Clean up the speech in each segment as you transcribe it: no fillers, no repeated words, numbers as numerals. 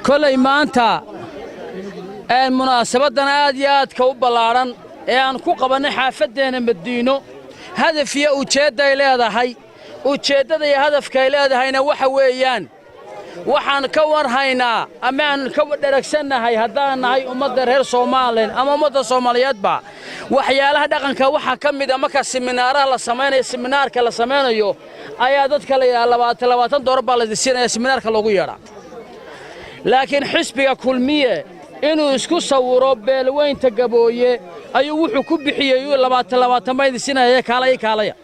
كلي مانتا المناسبة ناديات كوبلارن أن كوكبنا حافدنا مدينه هدف يا وجدة إلى هذا هاي وجدة يا هدف كإلى هذا هينا وحويان وحن كور هينا أمان كور دركسنا هاي هدانا هاي أمضى هير صومالين أما أمضى صوماليات با وحيالها دقن كوحة كم إذا ما كسمينار الله سمينا السمينار كلا سمينا يو أيادات كلا لواتن دور بالدسين السمينار كلا غيرا لكن حسبي كل مية إنه يسكو صوروا بالوين تجابويه أيوه وحكوا بحية لواتن ما يدسين هيك عليا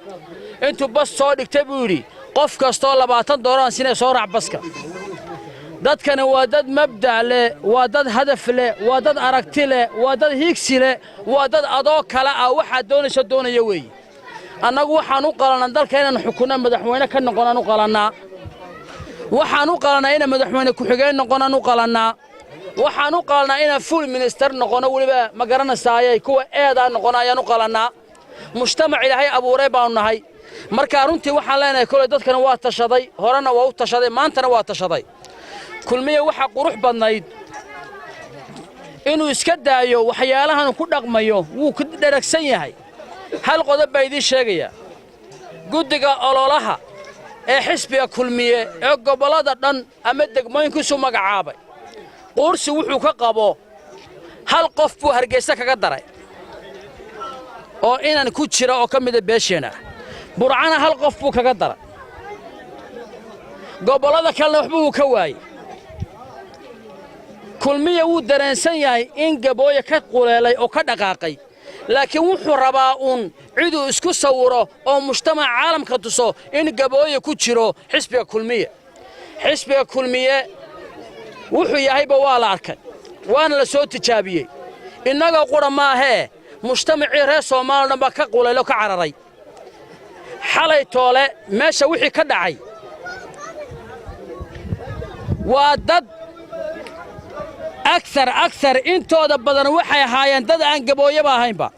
أنتوا بس صار يكتبولي قف كاستول لبعتن دوران سنة صورة عبسكا داد كان وادد مبدأ له وادد هدف له وادد أركت له وادد هيكس له وادد أضاء كلا أو واحد دون شدون يوي أنا وحنو قالنا ندل كنا نحكونا مدحونا كنا قلنا نقالنا وحنو قالنا إنا مدحونا كحجين نقولنا نقالنا وحنو قالنا إنا فول منستر نقولنا ولا ما قرنا سايا كوا إيدا نقولنا يا نقالنا مجتمع إلى هاي أبو ريبا ونهاي marka runtii waxaan leenahay kole dadkana waa tashaday horena waa u tashaday maantana waa tashaday kulmiye waxa qurux badnayd inuu iska daayo waxyaalahan ku dhaqmayo wuu ku dharagsan yahay hal qodob baa idin sheegaya guddiga ololaha ee xisbiga kulmiye ee gobolada dhan ama degmooyinkiisu magacaabay qoorsi wuxuu ka qabo hal qof buu hargeysa kaga daray oo inaan ku jira oo kamid ah beesheena burcana hal qof buu kaga daray gobolada kale waxbuu ka waayay kulmiye wuu dareensan yahay in gabooye ka quleelay oo ka dhaqaaqay laakiin wuxuu rabaa ciduu isku sawiro oo mujtamac caalamka tuso in gabooye ku jiro xisbiga kulmiye wuxuu yahayba waa la arkay waana la soo tijaabiyey innaga qura maahee mujtamacii reer Soomaaliya dhanba ka quleelo ka cararay xalay toole meesha wixii ka dhacay waa dad أكثر إنتو دبضنا وحي هايان داد عن قبوية باهاينبا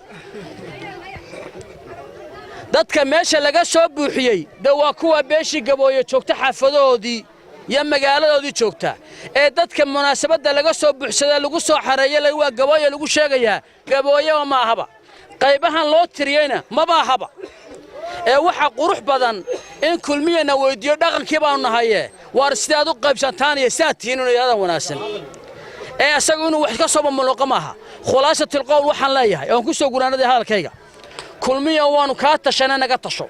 داد كميشا لغا سوبو حيي دواكوا بيشي قبوية چوكتا حافظو دي يما قالو دي چوكتا داد كمناسبة دا لغا سوبو حسدا لغو سو حرية لغو قبوية لغو شاقيا قبوية وما هبا قيبهان لو تريينا ما با هبا waxa qurux badan in kulmiyana weydiyo dhaqankii baan nahaye war sidaad u qaybsantaan iyo saatiin inuu yaada wanaagsan asagu inuu wax ka soo mamnuuqa maaha khulaasatul qowl waxaan leeyahay oo ku soo guraanada hadalkayga kulmiya waanu ka tashanay naga tasho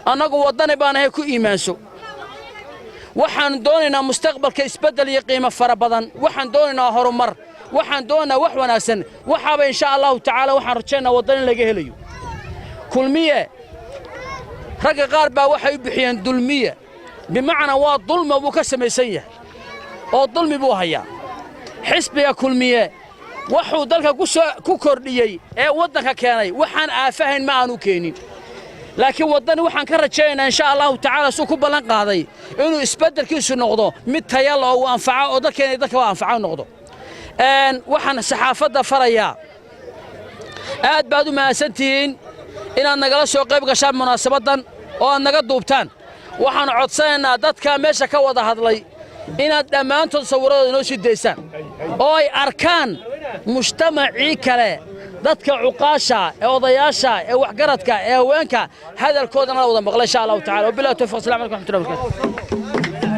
anagu wadani baan ahay ku iimaanso waxaan doonaynaa mustaqbalka isbedel iyo qiimo fara badan waxaan doonaynaa horumar waxaan doonaynaa wax wanaagsan waxaaba insha Allah taala waxaan rajaynaa wadani laga helayo kulmiye rag qaar baa waxay u bixiyeen dulmiye bimacna waa dulma buu ka sameeysan yahay oo dulmi buu hayaa xisbiga kulmiye wuxuu dalka ku kordhiyay ee wadanka keenay waxaan aafahayn ma aanu keenin laakiin wadan waxaan ka rajaynaynaa insha Allah taala soo ku balan qaaday inuu isbedelkiisu noqdo mid tayo leh oo anfaca oo dadka anfaca noqdo waxaan saxaafadda farayaa aad baad u maasantiin inaad nagala soo qayb gashaan munaasabadan oo aad naga duubtaan waxaan codsanaynaa dadka meesha ka wada hadlay inaad dhammaantood sawirada inoo sii daysaan oo ay arkaan mujtamacii kale dadka cuqaasha ee odayaasha ee waxgaradka ee haweenka hadalkoodana la wada maqlay insha Allah taala wabillahi tawfiiq. Assalaamu alaykum wa rahmatullahi wa barakatuh.